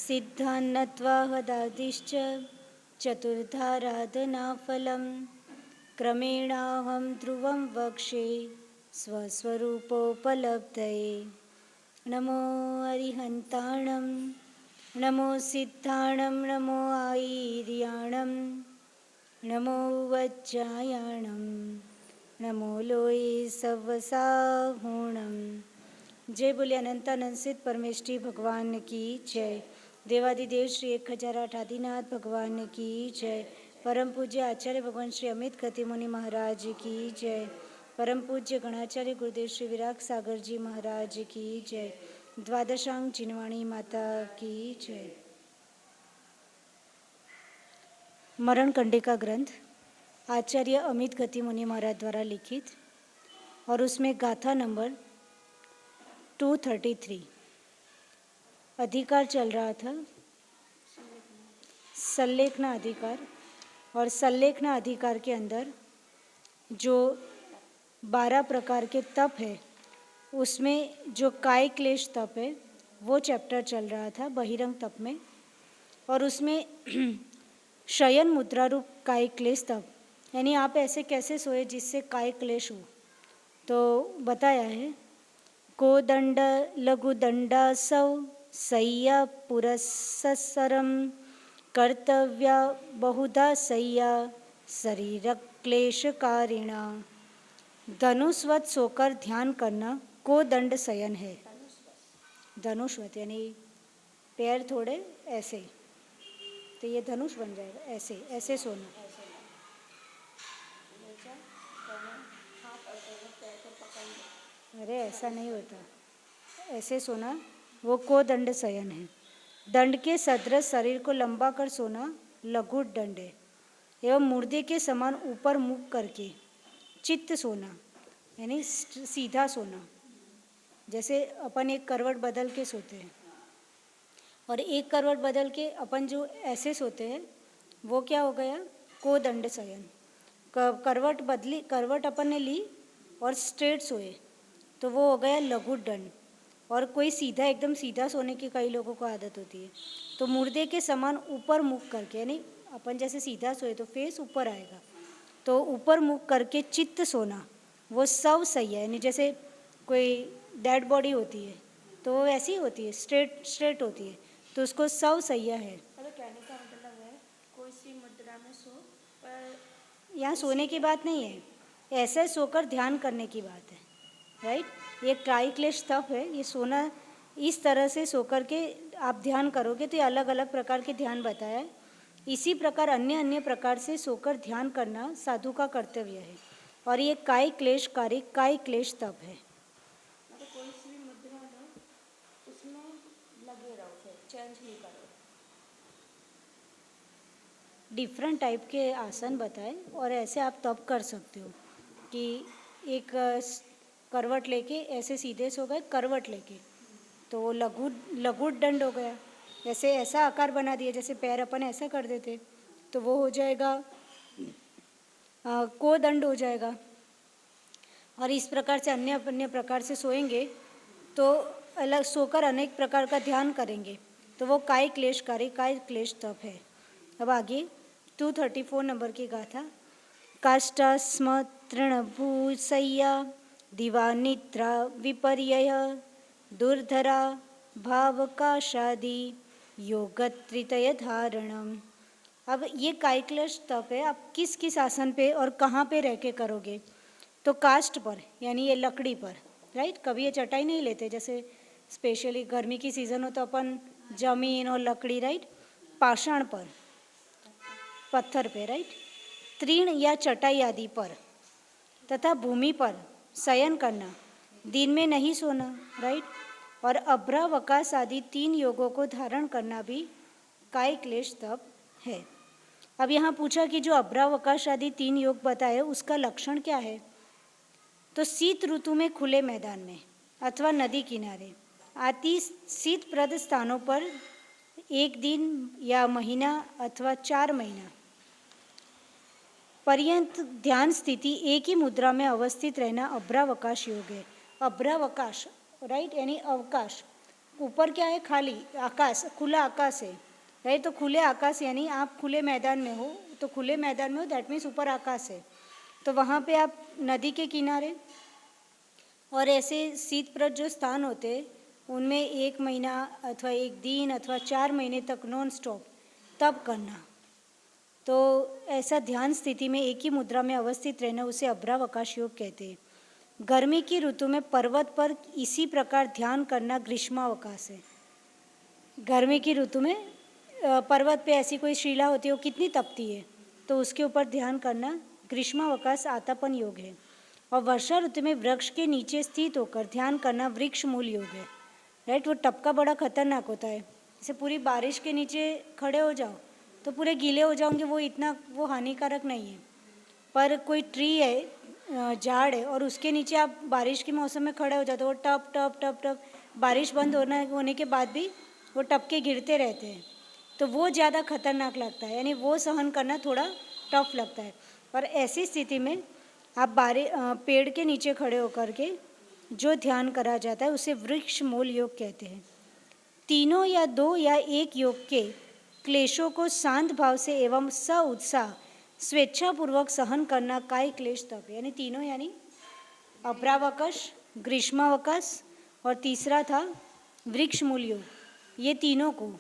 सिद्धान्नत्वा हदादिश्च चतुर्धाराधनाफलं क्रमेणाहं ध्रुवं वक्षे स्वस्वरूपोपलब्धये। नमो अरिहन्ताणं नमो सिद्धाणं नमो आयर्याणं नमो वज्रायाणं नमो लोये सवसाहुणं। जय बोले अनंतानंद सिद्ध परमेष्ठी भगवान की जय। देवादिदेव श्री 1008 आदिनाथ भगवान की जय। परम पूज्य आचार्य भगवान श्री अमित गति मुनि महाराज की जय। परम पूज्य गणाचार्य गुरुदेव श्री विराग सागर जी महाराज की जय। द्वादशांग जिनवाणी माता की जय। मरण कंडिका ग्रंथ आचार्य अमित गति मुनि महाराज द्वारा लिखित और उसमें गाथा नंबर 233 अधिकार चल रहा था संलेखना अधिकार। और संलेखना अधिकार के अंदर जो 12 प्रकार के तप है उसमें जो काय क्लेश तप है वो चैप्टर चल रहा था बहिरंग तप में। और उसमें शयन मुद्रा रूप काय क्लेश तप यानी आप ऐसे कैसे सोए जिससे काय क्लेश हो, तो बताया है कोदंड लघुदंडासौ सय्या पुरस्सरम कर्तव्या बहुधा सय्या शरीर क्लेशकारिणा। धनुष्वत सोकर ध्यान करना कोदंड शयन है। धनुष्वत यानी पैर थोड़े ऐसे, तो ये धनुष बन जाएगा। ऐसे ऐसे सोना, अरे ऐसा नहीं होता, ऐसे सोना वो कोदंड शयन है। दंड के सदृश शरीर को लंबा कर सोना लघु दंड है। एवं मुर्दे के समान ऊपर मुख करके चित्त सोना यानी सीधा सोना, जैसे अपन एक करवट बदल के सोते हैं और एक करवट बदल के अपन जो ऐसे सोते हैं वो क्या हो गया कोदंड शयन। करवट बदली, करवट अपन ने ली और स्ट्रेट सोए तो वो हो गया लघु दंड। और कोई सीधा एकदम सीधा सोने की कई लोगों को आदत होती है, तो मुर्दे के समान ऊपर मुख करके यानी अपन जैसे सीधा सोए तो फेस ऊपर आएगा, तो ऊपर मुख करके चित्त सोना वो सव सही है। यानी जैसे कोई डेड बॉडी होती है तो वो ऐसी होती है स्ट्रेट होती है, तो उसको सव सैया है। कहने का मतलब है कोई सी मुद्रा में सो, पर यहाँ सोने की बात नहीं है, ऐसे सोकर ध्यान करने की बात है। राइट, ये काय क्लेश तप है। ये सोना इस तरह से सोकर के आप ध्यान करोगे तो ये अलग अलग प्रकार के ध्यान बताया है। इसी प्रकार अन्य अन्य प्रकार से सोकर ध्यान करना साधु का कर्तव्य है और ये काय क्लेशकारी काय क्लेश तप है। मतलब कोई सी भी मुद्रा लो उसमें लगे रहो, फिर चेंज नहीं करो। डिफरेंट टाइप के आसन बताए और ऐसे आप तप कर सकते हो कि एक करवट लेके ऐसे सीधे सो गए, करवट लेके तो वो लघु दंड हो गया। जैसे ऐसा आकार बना दिया जैसे पैर अपन ऐसा कर देते तो वो हो जाएगा कोदंड हो जाएगा। और इस प्रकार से अन्य अन्य प्रकार से सोएंगे तो अलग सोकर अनेक प्रकार का ध्यान करेंगे तो वो काय क्लेशकारी काय क्लेश तप है। अब आगे 234 नंबर की गाथा। काष्ठास्म तृणभूसय्या दिवानिद्रा विपर्यय दुर्धरा भावकाशादि योगत्रितय धारणम। अब ये काय क्लेश तप है, आप किस किस आसन पे और कहाँ पे रह के करोगे, तो काष्ठ पर यानी ये लकड़ी पर। राइट, कभी ये चटाई नहीं लेते, जैसे स्पेशली गर्मी की सीज़न हो तो अपन जमीन और लकड़ी, राइट, पाषाण पर पत्थर पे, राइट, तृण या चटाई आदि पर तथा भूमि पर शयन करना, दिन में नहीं सोना, राइट, और अभ्रावकाश आदि 3 योगों को धारण करना भी काय क्लेश तप है। अब यहाँ पूछा कि जो अभ्रावकाश आदि 3 योग बताए उसका लक्षण क्या है, तो शीत ऋतु में खुले मैदान में अथवा नदी किनारे अति शीतप्रद स्थानों पर 1 दिन या महीना अथवा 4 महीना पर्यंत ध्यान स्थिति एक ही मुद्रा में अवस्थित रहना अभ्रावकाश योग है। अभ्रावकाश, राइट, यानी अवकाश, ऊपर क्या है, खाली आकाश, खुला आकाश है, राइट। तो खुले आकाश यानी आप खुले मैदान में हो, तो खुले मैदान में हो दैट मीन्स ऊपर आकाश है। तो वहाँ पे आप नदी के किनारे और ऐसे शीतप्रद जो स्थान होते हैं उनमें 1 महीना अथवा 1 दिन अथवा 4 महीने तक नॉन स्टॉप तप करना। तो ऐसा ध्यान स्थिति में एक ही मुद्रा में अवस्थित रहना उसे अभ्रावकाश योग कहते हैं। गर्मी की ऋतु में पर्वत पर इसी प्रकार ध्यान करना ग्रीष्मावकाश है। गर्मी की ऋतु में पर्वत पे ऐसी कोई शिला होती है वो कितनी तपती है, तो उसके ऊपर ध्यान करना ग्रीष्मावकाश आतापन योग है। और वर्षा ऋतु में वृक्ष के नीचे स्थित होकर ध्यान करना वृक्ष मूल योग है, राइट। वो टपका बड़ा खतरनाक होता है। जैसे पूरी बारिश के नीचे खड़े हो जाओ तो पूरे गीले हो जाओगे, वो हानिकारक नहीं है। पर कोई ट्री है, झाड़ है, और उसके नीचे आप बारिश के मौसम में खड़े हो जाते हो, वो टप टप टप टप बारिश बंद होने के बाद भी वो टपके गिरते रहते हैं, तो वो ज़्यादा खतरनाक लगता है, यानी वो सहन करना थोड़ा टफ लगता है। और ऐसी स्थिति में आप पेड़ के नीचे खड़े होकर के जो ध्यान करा जाता है उसे वृक्ष मूल योग कहते हैं। तीनों या 2 या 1 योग के क्लेशों को शांत भाव से एवं उत्साह स्वेच्छापूर्वक सहन करना काय क्लेश तप, यानी तीनों यानी अभ्रावकाश, ग्रीष्मावकाश और तीसरा था वृक्ष मूल योग। ये तीनों को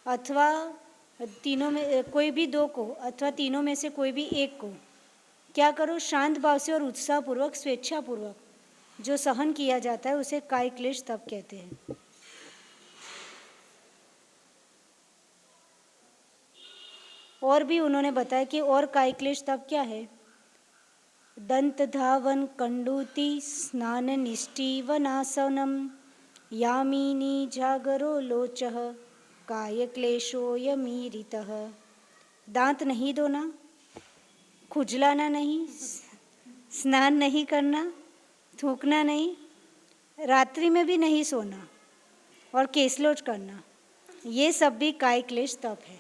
अथवा तीनों में कोई भी 2 को अथवा तीनों में से कोई भी एक को क्या करो, शांत भाव से और उत्साहपूर्वक स्वेच्छापूर्वक जो सहन किया जाता है उसे काय क्लेश तप कहते हैं। और भी उन्होंने बताया कि और काय क्लेश तप क्या है। दंत धावन कंडूति स्नान निष्ठीवनासनम यामिनी जागरो लोचः काय क्लेशो यमीरितः। दांत नहीं धोना, खुजलाना नहीं, स्नान नहीं करना, थूकना नहीं, रात्रि में भी नहीं सोना और केसलोच करना, ये सब भी काय क्लेश तप है,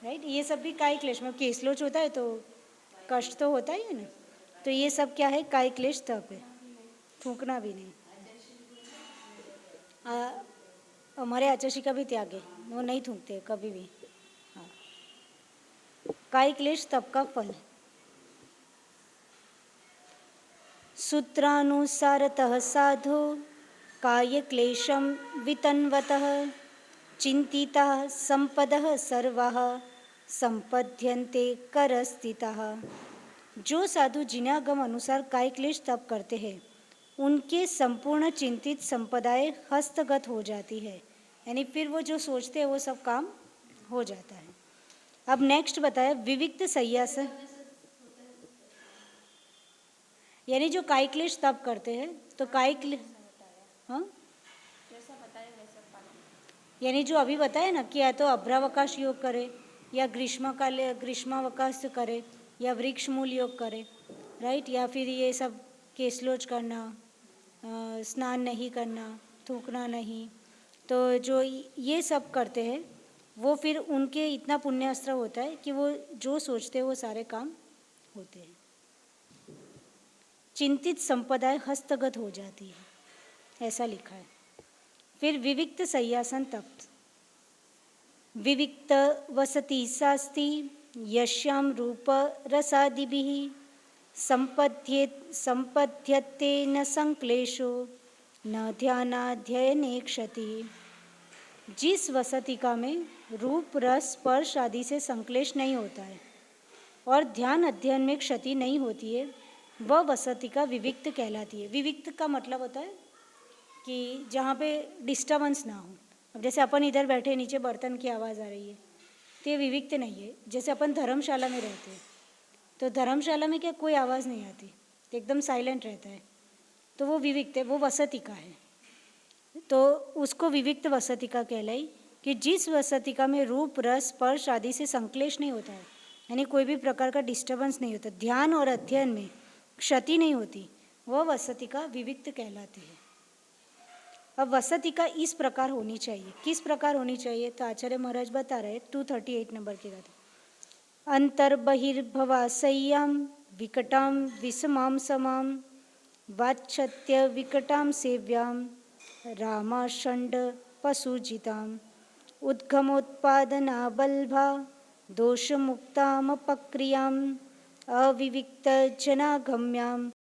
राइट। ये सब भी काय क्लेश में, केसलोच होता है तो कष्ट तो होता ही है ना, तो ये सब क्या है, काय क्लेश तप है। थूकना भी नहीं। हमारे आचार्य का भी त्याग है, वो नहीं थूकते कभी भी। हाँ, काय क्लेश तप का फल। सूत्रानुसारतः साधो काय क्लेशम वितन्वतः चिंतितः संपदः सर्वाः संपद्यन्ते करस्थितः। जो साधु जिनागम अनुसार काय क्लेश तप करते हैं उनके संपूर्ण चिंतित संपदाएं हस्तगत हो जाती है, यानी फिर वो जो सोचते हैं वो सब काम हो जाता है। अब नेक्स्ट बताया विविक्त संयासन, यानी जो काय क्लेश तप करते हैं तो काय क्लेश, हाँ यानी जो अभी बताया ना कि या तो अभ्रावकाश योग करे या ग्रीष्मावकाश करे या वृक्ष मूल योग करे, राइट, या फिर ये सब केसलोच करना, स्नान नहीं करना, थूकना नहीं, तो जो ये सब करते हैं वो फिर उनके इतना पुण्यास्त्र होता है कि वो जो सोचते हैं वो सारे काम होते हैं। चिंतित संपदाएं हस्तगत हो जाती है, ऐसा लिखा है। फिर विविक्त संयासन तप। विविक्त वसति शास्ति यश्याम रूप रसादिभिः संपद्यते न संक्लेशो न ध्यानाध्ययने क्षति। जिस वसतिका में रूप रस स्पर्श आदि से संक्लेश नहीं होता है और ध्यान अध्ययन में क्षति नहीं होती है वह वसतिका विविक्त कहलाती है। विविक्त का मतलब होता है कि जहाँ पे डिस्टर्बेंस ना हो। अब जैसे अपन इधर बैठे नीचे बर्तन की आवाज़ आ रही है तो ये विविक्त नहीं है। जैसे अपन धर्मशाला में रहते हैं तो धर्मशाला में क्या कोई आवाज़ नहीं आती, एकदम साइलेंट रहता है, तो वो विविक्त है, वो वसतिका है। तो उसको विविक्त वसतिका कहलाई कि जिस वसतिका में रूप रस स्पर्श आदि से संक्लेश नहीं होता है, यानी कोई भी प्रकार का डिस्टर्बेंस नहीं होता, ध्यान और अध्ययन में क्षति नहीं होती, वह वसतिका विविक्त कहलाती है। अब वसतिका इस प्रकार होनी चाहिए। किस प्रकार होनी चाहिए तो आचार्य महाराज बता रहे 238 नंबर की गाथा। अंतर्बहिर्भवासय्यां विकटां विषमां समां वाच्छत्य विकटां सेव्यां रामाषण्ड पशुजिताम् उद्गमोत्पादनाबल्भा दोषमुक्तामपक्रियाम् अविविक्तजनागम्यां